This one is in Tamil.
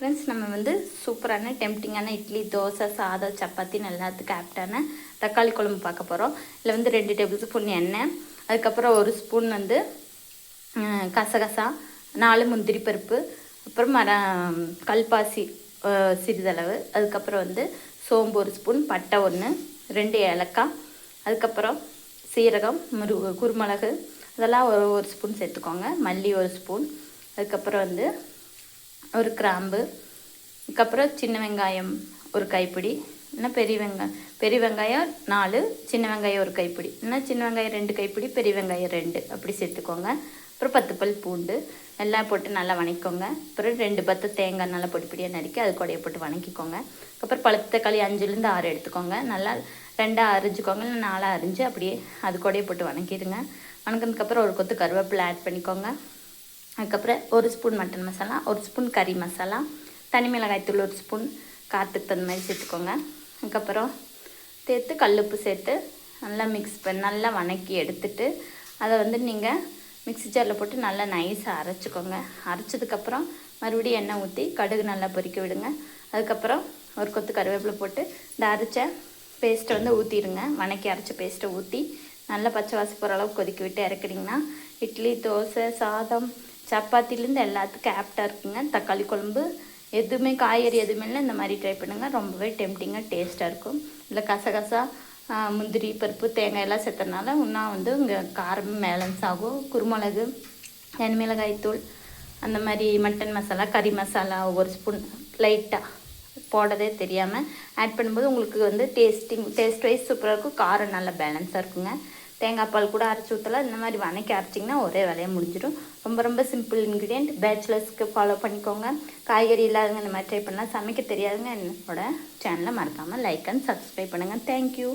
ஃப்ரெண்ட்ஸ், நம்ம வந்து சூப்பரான டெம்ப்டிங்கான இட்லி, தோசை, சாதம், சப்பாத்தின்னு எல்லாத்துக்கும் ஆப்டான தக்காளி குழம்பு பார்க்க போகிறோம். இதில் வந்து 2 டேபிள் ஸ்பூன் எண்ணெய், அதுக்கப்புறம் 1 ஸ்பூன் வந்து கசகசா, 4 முந்திரி பருப்பு, அப்புறம் கல்பாசி சிறிதளவு, அதுக்கப்புறம் வந்து சோம்பு 1 ஸ்பூன், பட்டை 1, 2 ஏலக்காய், அதுக்கப்புறம் சீரகம், குருமிளகு அதெல்லாம் ஒரு ஸ்பூன் சேர்த்துக்கோங்க. மல்லி 1 ஸ்பூன், அதுக்கப்புறம் வந்து 1 கிராம்பு, அதுக்கப்புறம் சின்ன வெங்காயம் 1 கைப்பிடி, இல்லைன்னா பெரிய வெங்காயம் 4, சின்ன வெங்காயம் 1 கைப்பிடி, இல்லைன்னா சின்ன வெங்காயம் 2 கைப்பிடி, பெரிய வெங்காயம் 2 அப்படி சேர்த்துக்கோங்க. அப்புறம் 10 பல் பூண்டு எல்லாம் போட்டு நல்லா வணக்கிக்கோங்க. அப்புறம் 2 பத்து தேங்காய் நல்லா பொடிப்பொடியாக நறுக்கி அது கூடயே போட்டு வணக்கிக்கோங்க. அப்புறம் பழுத்த தக்காளி 5லேருந்து 6 எடுத்துக்கோங்க. நல்லா 2 அரிஞ்சுக்கோங்க, இல்லை 4 அரிஞ்சு அப்படியே அது கூடயே போட்டு வணக்கிடுங்க. வணக்கினதுக்கப்புறம் 1 கொத்து கருவேப்பிலை ஆட் பண்ணிக்கோங்க. அதுக்கப்புறம் 1 ஸ்பூன் மட்டன் மசாலா, 1 ஸ்பூன் கறி மசாலா, தனி மிளகாய்த்தூள் 1 ஸ்பூன், காரத்துக்கு தகுந்த மாதிரி சேர்த்துக்கோங்க. அதுக்கப்புறம் சேர்த்து கல்லுப்பு சேர்த்து நல்லா மிக்ஸ் பண்ணி நல்லா வணக்கி எடுத்துட்டு அதை வந்து நீங்கள் மிக்ஸி ஜாரில் போட்டு நல்லா நைஸாக அரைச்சிக்கோங்க. அரைச்சதுக்கப்புறம் மறுபடியும் எண்ணெய் ஊற்றி கடுகு நல்லா பொரிக்க விடுங்க. அதுக்கப்புறம் 1 கொத்து கருவேப்பிலை போட்டு இந்த அரைச்ச பேஸ்ட்டை வந்து ஊற்றிடுங்க. வணக்கி அரைச்ச பேஸ்ட்டை ஊற்றி நல்லா பச்சை வாசம் போகிற அளவுக்கு கொதிக்க விட்டு இறக்குறீங்கன்னா இட்லி, தோசை, சாதம், சப்பாத்திலேருந்து எல்லாத்துக்கும் ஆப்டாக இருக்குங்க. தக்காளி குழம்பு எதுவுமே காய்கறி எதுவுமே இல்லை, இந்த மாதிரி ட்ரை பண்ணுங்கள். ரொம்பவே டெம்ப்டிங்காக டேஸ்ட்டாக இருக்கும். இல்லை கசகசா, முந்திரி பருப்பு, தேங்காய் எல்லாம் சேர்த்தனால இன்னும் வந்து இங்கே காரம் பேலன்ஸ் ஆகும். குருமிளகு, தனி மிளகாய்த்தூள், அந்த மாதிரி மட்டன் மசாலா, கறி மசாலா 1 ஸ்பூன் லைட்டாக போடதே தெரியாமல் ஆட் பண்ணும்போது உங்களுக்கு வந்து டேஸ்ட் வைஸ் சூப்பராக இருக்கும். காரம் நல்லா பேலன்ஸாக இருக்குங்க. தேங்காய் பால் கூட அரைச்சி ஊற்றலாம். இந்த மாதிரி வணக்கி அரைச்சிங்கன்னா ஒரே வேலையை முடிஞ்சிடும். ரொம்ப சிம்பிள் இன்க்ரீடியன்ட். பேச்சுலர்ஸ்க்கு ஃபாலோ பண்ணிக்கோங்க. காய்கறி இல்லாதவங்க இந்த மாதிரி ட்ரை பண்ணலாம். சமைக்க தெரியாதுங்க என்னோட சேனலை மறக்காமல் லைக் அண்ட் சப்ஸ்கிரைப் பண்ணுங்கள். தேங்க்யூ.